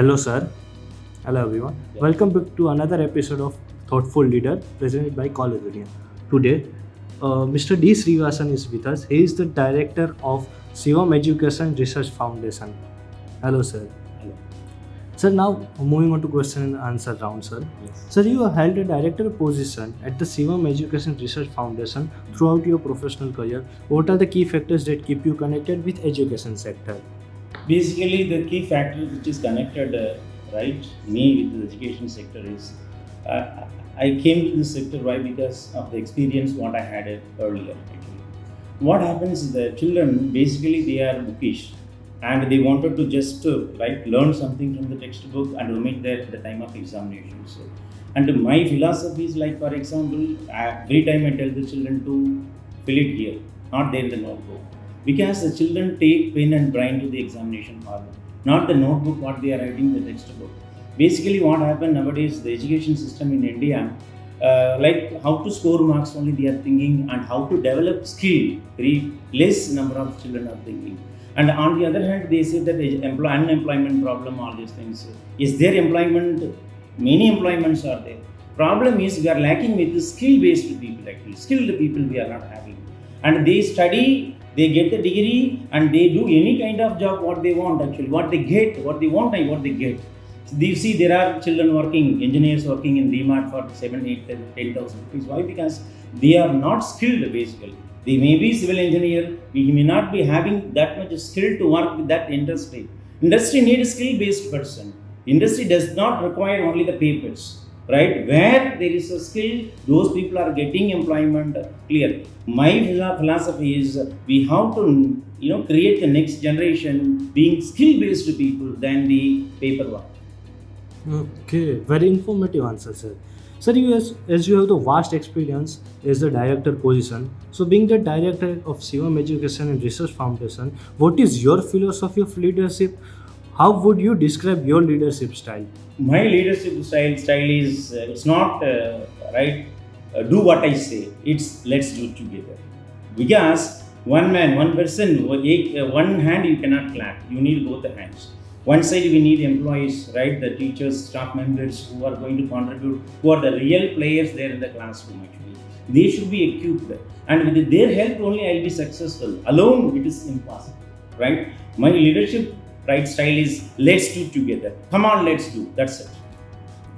Hello, sir. Hello, everyone. Yeah. Welcome back to another episode of Thoughtful Leader presented by College Union. Today, Mr. D. Srinivasan is with us. He is the director of Shivam Education Research Foundation. Hello, sir. Hello. Sir, now moving on to question and answer round, sir. Yes. Sir, you held a director position at the Shivam Education Research Foundation throughout your professional career. What are the key factors that keep you connected with education sector? Basically, the key factor which is connected, me with the education sector is I came to this sector why because of the experience what I had earlier. Actually, what happens is the children basically they are bookish and they wanted to just learn something from the textbook and omit that at the time of examination. So, and my philosophy is like, for example, every time I tell the children to fill it here, not there in the notebook. Because the children take pen and brain to the examination hall, not the notebook what they are writing the textbook. Basically, what happened nowadays, the education system in India, like how to score marks only they are thinking, and how to develop skill, very less number of children are thinking. And on the other hand, they say that unemployment problem, all these things. Is there employment? Many employments are there. Problem is we are lacking with the skill-based people actually. Skilled people we are not having. And they study, they get the degree and they do any kind of job what they want actually, what they get, what they want and what they get. So you see there are children working, engineers working in DMart for 7, 8, 10,000 rupees. Why? Because they are not skilled basically. They may be civil engineer, we may not be having that much skill to work with that industry. Industry needs skill-based person. Industry does not require only the papers. Right, where there is a skill, those people are getting employment. Clear. My philosophy is we have to create the next generation being skill-based people than the paperwork. Okay, very informative answer, sir. Sir, as you have the vast experience as the director position, so being the director of Shivam Education and Research Foundation, what is your philosophy of leadership? How would you describe your leadership style? My leadership style is it's not do what I say. It's let's do together. Because one man, one person, one hand you cannot clap. You need both the hands. One side we need employees, right? The teachers, staff members who are going to contribute, who are the real players there in the classroom actually. They should be equipped, and with their help only I'll be successful. Alone it is impossible, right? My leadership style is let's do together. Come on, let's do. That's it.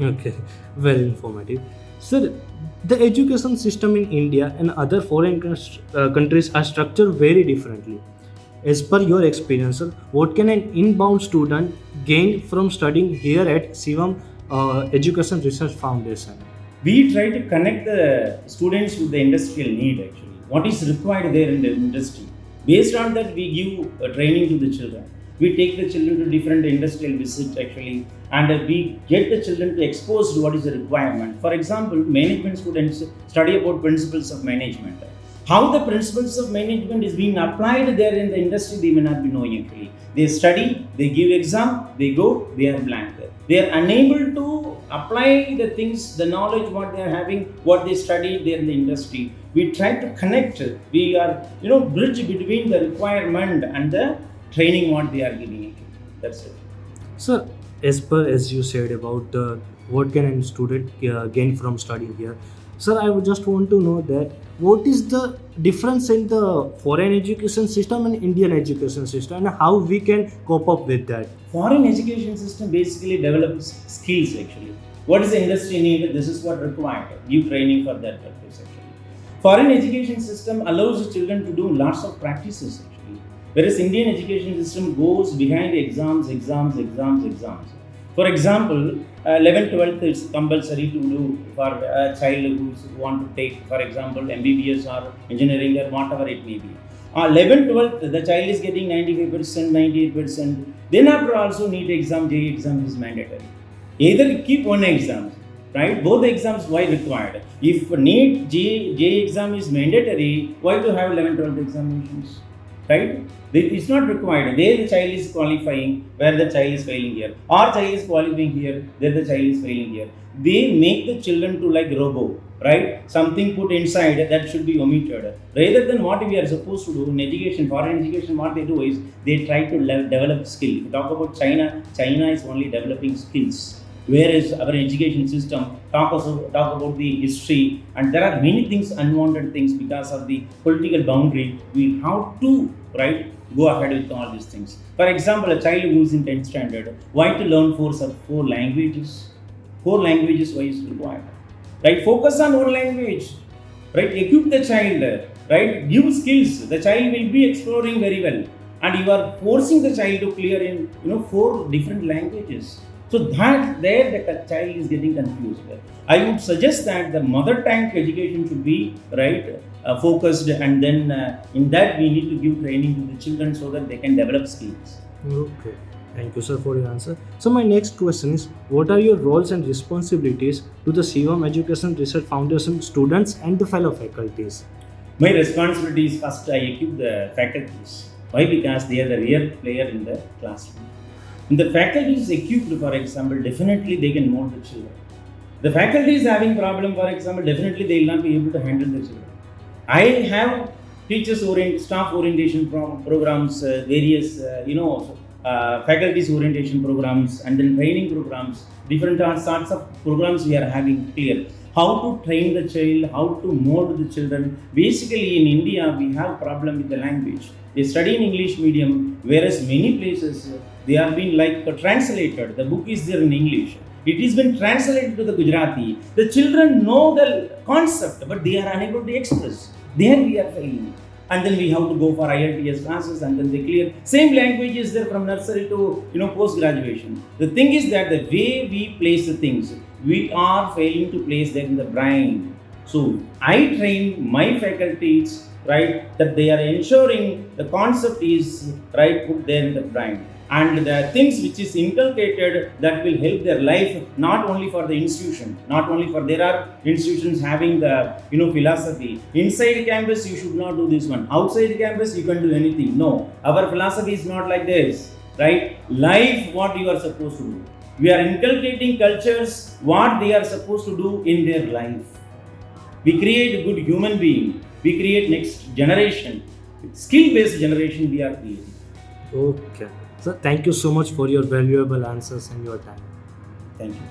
Okay, very informative. Sir, the education system in India and other foreign countries are structured very differently. As per your experience, sir, what can an inbound student gain from studying here at Shivam Education Research Foundation? We try to connect the students with the industrial need actually. What is required there in the industry? Based on that, we give training to the children. We take the children to different industrial visits actually, and we get the children to expose to what is the requirement. For example, management students study about principles of management. How the principles of management is being applied there in the industry, they may not be knowing actually. They study, they give exam, they go, they are blank. They are unable to apply the things, the knowledge what they are having, what they studied there in the industry. We try to connect. We are bridge between the requirement and the training what they are giving it. That's it. Sir, as you said about the what can a student gain from studying here, sir, I would just want to know that what is the difference in the foreign education system and Indian education system, and how we can cope up with that? Foreign education system basically develops skills actually. What is the industry need? This is what required. Give training for that purpose actually. Foreign education system allows the children to do lots of practices actually. Whereas Indian education system goes behind the exams. For example, 11th, 12th is compulsory to do for a child who want to take, for example, MBBS or engineering or whatever it may be. 11th, 12th, the child is getting 95%, 98%. Then after also NEET exam, JEE exam is mandatory. Either keep one exam, right? Both exams why required? If NEET, JEE exam is mandatory, why to have 11th, 12th examinations? Right? It's not required. There the child is qualifying, where the child is failing here. Or child is qualifying here, there the child is failing here. They make the children to like robo, right? Something put inside that should be omitted. Rather than what we are supposed to do in education, foreign education, what they do is they try to develop skill. If you talk about China, China is only developing skills. Whereas our education system talk about the history, and there are many things, unwanted things, because of the political boundary. We have to, right, go ahead with all these things. For example, a child who is in 10th standard, why to learn four languages? Four languages why is required? Right? Focus on one language. Right? Equip the child. Right? Give skills. The child will be exploring very well, and you are forcing the child to clear in four different languages. So that there the child is getting confused. I would suggest that the mother tongue education should be right focused, and then in that we need to give training to the children so that they can develop skills. Okay. Thank you, sir, for your answer. So, my next question is, what are your roles and responsibilities to the Shivam Education Research Foundation students and the fellow faculties? My responsibility is first I equip the faculties. Why? Because they are the real player in the classroom. When the faculty is equipped, for example, definitely they can mold the children. The faculty is having problem, for example, definitely they will not be able to handle the children. I have staff orientation programs, various faculties orientation programs, and then training programs. Different sorts of programs we are having clear. How to train the child, how to mold the children. Basically, in India, we have problem with the language. They study in English medium, whereas many places they are being translated. The book is there in English. It has been translated to the Gujarati. The children know the concept, but they are unable to express. There we are failing. And then we have to go for IELTS classes, and then they clear. Same language is there from nursery to post graduation. The thing is that the way we place the things, we are failing to place them in the brain. So I train my faculties, right, that they are ensuring the concept is right put there in the brain, and the things which is inculcated that will help their life, not only for the institution, not only for there are institutions having the philosophy. Inside campus you should not do this one. Outside campus you can do anything. No, our philosophy is not like this, right? Life what you are supposed to do. We are inculcating cultures what they are supposed to do in their life. We create a good human being. We create next generation. Skill-based generation we are creating. Okay. So, thank you so much for your valuable answers and your time. Thank you.